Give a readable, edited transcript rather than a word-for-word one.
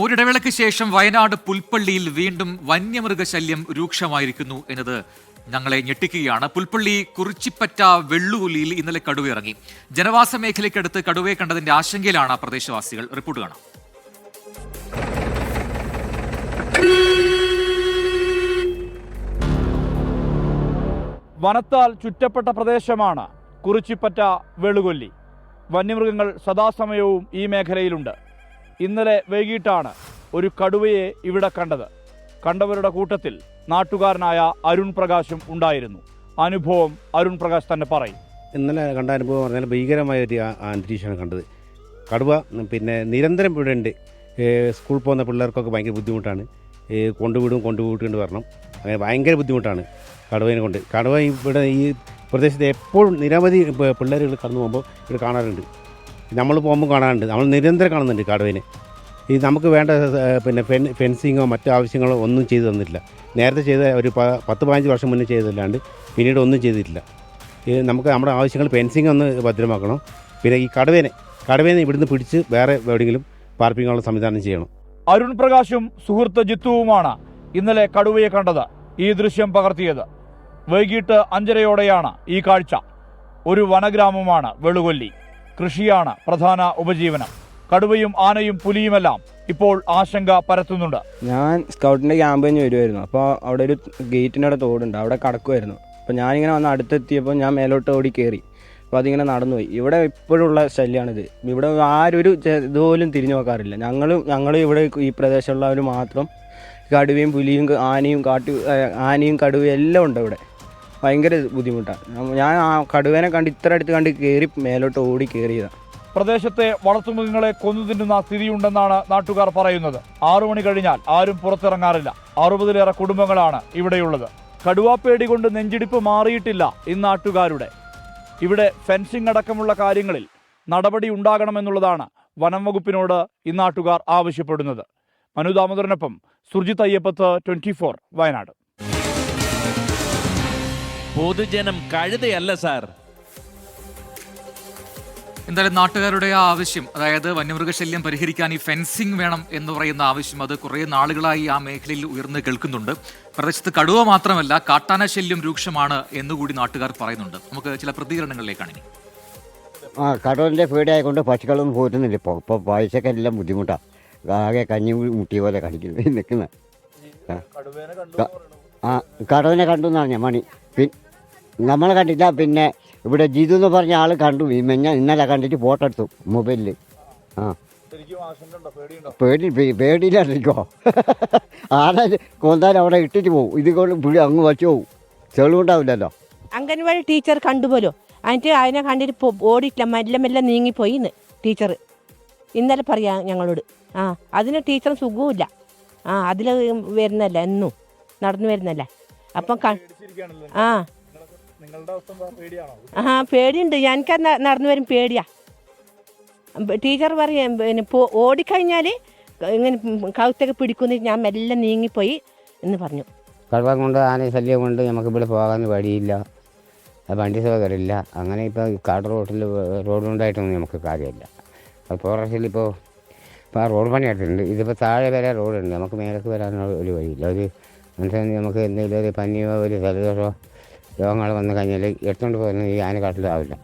ഒരിടവേളയ്ക്ക് ശേഷം വയനാട് പുൽപ്പള്ളിയിൽ വീണ്ടും വന്യമൃഗശല്യം രൂക്ഷമായിരിക്കുന്നു എന്നത് ഞങ്ങളെ ഞെട്ടിക്കുകയാണ്. പുൽപ്പള്ളി കുറിച്ചിപ്പറ്റ വെള്ളുകുലിയിൽ ഇന്നലെ കടുവയിറങ്ങി. ജനവാസ മേഖലയ്ക്കടുത്ത് കടുവയെ കണ്ടതിന്റെ ആശങ്കയിലാണ് പ്രദേശവാസികൾ. റിപ്പോർട്ട് കാണാം. വനത്താൽ ചുറ്റപ്പെട്ട പ്രദേശമാണ് കുറിച്ചിപ്പറ്റ വെള്ളുകൊല്ലി. വന്യമൃഗങ്ങൾ സദാസമയവും ഈ മേഖലയിലുണ്ട്. ഇന്നലെ വൈകിട്ടാണ് ഒരു കടുവയെ ഇവിടെ കണ്ടത്. കണ്ടവരുടെ കൂട്ടത്തിൽ നാട്ടുകാരനായ അരുൺ പ്രകാശും ഉണ്ടായിരുന്നു. അനുഭവം അരുൺ പ്രകാശ് തന്നെ പറയും. ഇന്നലെ കണ്ട അനുഭവം പറഞ്ഞാൽ ഭീകരമായ ഒരു അന്തരീക്ഷമാണ് കണ്ടത്. കടുവ നിരന്തരം ഇവിടെ ഉണ്ട്. സ്കൂളിൽ പോകുന്ന പിള്ളേർക്കൊക്കെ ഭയങ്കര ബുദ്ധിമുട്ടാണ്. കൊണ്ടുവിട്ടുകൊണ്ട് വരണം. അങ്ങനെ ഭയങ്കര ബുദ്ധിമുട്ടാണ് കടുവേനെ കൊണ്ട്. കടുവ ഇവിടെ ഈ പ്രദേശത്ത് എപ്പോഴും നിരവധി പിള്ളേരുകൾ കടന്നു പോകുമ്പോൾ ഇവിടെ കാണാറുണ്ട്. നമ്മൾ പോകുമ്പോൾ കാണാറുണ്ട്. നമ്മൾ നിരന്തരം കാണുന്നുണ്ട് കടുവേനെ. ഇത് നമുക്ക് വേണ്ട ഫെൻസിങ്ങോ മറ്റു ആവശ്യങ്ങളോ ഒന്നും ചെയ്തു തന്നിട്ടില്ല. നേരത്തെ ചെയ്ത ഒരു 10-15 വർഷം മുന്നേ ചെയ്തല്ലാണ്ട് പിന്നീട് ഒന്നും ചെയ്തിട്ടില്ല. നമുക്ക് നമ്മുടെ ആവശ്യങ്ങൾ ഫെൻസിങ് ഒന്ന് ഭദ്രമാക്കണം. പിന്നെ ഈ കടുവേനെ ഇവിടുന്ന് പിടിച്ച് വേറെ എവിടെയെങ്കിലും പാർപ്പിക്കാനുള്ള സംവിധാനം ചെയ്യണം. അരുൺ പ്രകാശും സുഹൃത്ത് ജിത്തുവുമാണ് ഇന്നലെ കടുവയെ കണ്ടത്. ഈ ദൃശ്യം പകർത്തിയത് വൈകിട്ട് 5:30യോടെയാണ് ഈ കാഴ്ച. ഒരു വനഗ്രാമമാണ് വെള്ളുകൊല്ലി. കൃഷിയാണ് പ്രധാന ഉപജീവനം. കടുവയും ആനയും പുലിയുമെല്ലാം ഇപ്പോൾ ആശങ്ക പരത്തുന്നുണ്ട്. ഞാൻ സ്കൗട്ടിൻ്റെ ക്യാമ്പ് കഴിഞ്ഞ് വരുമായിരുന്നു. അപ്പോൾ അവിടെ ഒരു ഗേറ്റിൻ്റെ അവിടെ തോടുണ്ട്, അവിടെ കടക്കുമായിരുന്നു. അപ്പോൾ ഞാനിങ്ങനെ വന്ന് അടുത്തെത്തിയപ്പോൾ ഞാൻ മേലോട്ട് ഓടി കയറി. അപ്പോൾ അതിങ്ങനെ നടന്നുപോയി. ഇവിടെ ഇപ്പോഴുള്ള ശല്യമാണിത്. ഇവിടെ ആരൊരു ഇതുപോലും തിരിഞ്ഞു നോക്കാറില്ല. ഞങ്ങൾ ഇവിടെ ഈ പ്രദേശമുള്ളവർ മാത്രം കടുവയും പുലിയും ആനയും കടുവയും എല്ലാം ഉണ്ട് ഇവിടെ. ഭയങ്കര ബുദ്ധിമുട്ടാണ്. ഞാൻ ആ കടുവേനെ കണ്ട് ഇത്ര അടുത്ത് കണ്ട് കയറി മേലോട്ട് ഓടി കയറിയതാണ്. പ്രദേശത്തെ വളർത്തുമൃഗങ്ങളെ കൊന്നു തിന്നുന്ന സ്ഥിതിയുണ്ടെന്നാണ് നാട്ടുകാർ പറയുന്നത്. 6 മണി കഴിഞ്ഞാൽ ആരും പുറത്തിറങ്ങാറില്ല. 60-ലേറെ കുടുംബങ്ങളാണ് ഇവിടെയുള്ളത്. കടുവാപ്പേടി കൊണ്ട് നെഞ്ചിടിപ്പ് മാറിയിട്ടില്ല നാട്ടുകാരുടെ. ഇവിടെ ഫെൻസിംഗ് അടക്കമുള്ള കാര്യങ്ങളിൽ നടപടി ഉണ്ടാകണമെന്നുള്ളതാണ് വനം വകുപ്പിനോട് നാട്ടുകാർ ആവശ്യപ്പെടുന്നത്. മനു ദാമോദരനൊപ്പം സുർജിത് അയ്യപ്പത്ത്, 24 വയനാട്. പൊതുജനം കഴുതയല്ല സാർ. എന്തായാലും നാട്ടുകാരുടെ ആ ആവശ്യം, അതായത് വന്യമൃഗശല്യം പരിഹരിക്കാൻ ഈ ഫെൻസിംഗ് വേണം എന്ന് പറയുന്ന ആവശ്യം, അത് കുറേ നാളുകളായി ആ മേഖലയിൽ ഉയർന്ന് കേൾക്കുന്നുണ്ട്. പ്രദേശത്ത് കടുവ മാത്രമല്ല കാട്ടാന ശല്യം രൂക്ഷമാണ് എന്നുകൂടി നാട്ടുകാർ പറയുന്നുണ്ട്. നമുക്ക് ചില പ്രതികരണങ്ങളിലേക്കാണ് ഇനി. കടുവൻ്റെ പേടിയായതുകൊണ്ട് പശുക്കളൊന്നും പോറ്റുന്നില്ല. ഇപ്പോൾ പൈസക്ക് എല്ലാം ബുദ്ധിമുട്ടാണ്. ആകെ കഞ്ഞി മുട്ടിയ പോലെ കടിക്കുന്നത് നിൽക്കുന്നത്. കടുവനെ കണ്ടു എന്നാണ് ഞാൻ മണി. നമ്മളെ കണ്ടില്ല. പിന്നെ ഇവിടെ ജിതു എന്ന് പറഞ്ഞ ആൾ കണ്ടു. ഇന്നലെ കണ്ടിട്ട് ഫോട്ടോ എടുത്തു മൊബൈലിൽ. പേടിയില്ലാണ്ടിരിക്കോ? ആന കൊന്താൻ അവിടെ ഇട്ടിട്ട് പോകും. ഇതുകൊണ്ട് അങ്ങ് വച്ചു പോകും. ചെളിവുണ്ടാവില്ലല്ലോ. അംഗൻവാടി ടീച്ചർ കണ്ടുപോലോ. എന്നിട്ട് അതിനെ കണ്ടിട്ട് ഓടിയിട്ടില്ല, മെല്ലെ മെല്ലെ നീങ്ങിപ്പോയിന്ന് ടീച്ചർ ഇന്നലെ പറയാം ഞങ്ങളോട്. അതിന് ടീച്ചർ സുഖവുമില്ല. അതിൽ വരുന്നല്ല, എന്നും നടന്നു വരുന്നല്ല. അപ്പം പേടിയുണ്ട്. എനിക്ക് നടന്നു വരും പേടിയാ. ടീച്ചർ പറയാം പിന്നെ ഓടിക്കഴിഞ്ഞാൽ ഇങ്ങനെ കഴുത്തൊക്കെ പിടിക്കുന്ന, ഞാൻ മെല്ലെ നീങ്ങിപ്പോയി എന്ന് പറഞ്ഞു. കടുവ കൊണ്ട് ആന ശല്യം കൊണ്ട് നമുക്ക് ഇവിടെ പോകാൻ വഴിയില്ല, വണ്ടി സൗകര്യമില്ല. അങ്ങനെ ഇപ്പോൾ കാട് റോഡുണ്ടായിട്ടൊന്നും നമുക്ക് കാര്യമില്ല. അപ്പോൾ ഫോറസ്റ്റിൽ ഇപ്പോൾ ആ റോഡ് പണിയായിട്ടുണ്ട്. ഇതിപ്പോൾ താഴെ വരെ റോഡുണ്ട്. നമുക്ക് മേലേക്ക് വരാനുള്ള ഒരു വഴിയില്ല. ഒരു മനുഷ്യന് നമുക്ക് എന്തെങ്കിലും ഒരു പനിയോ ഒരു ജലദോഷമോ രോഗങ്ങൾ വന്നു കഴിഞ്ഞാൽ എടുത്തുകൊണ്ട് പോകുന്നത് ഈ ആനക്കാട്ടിലാവില്ല.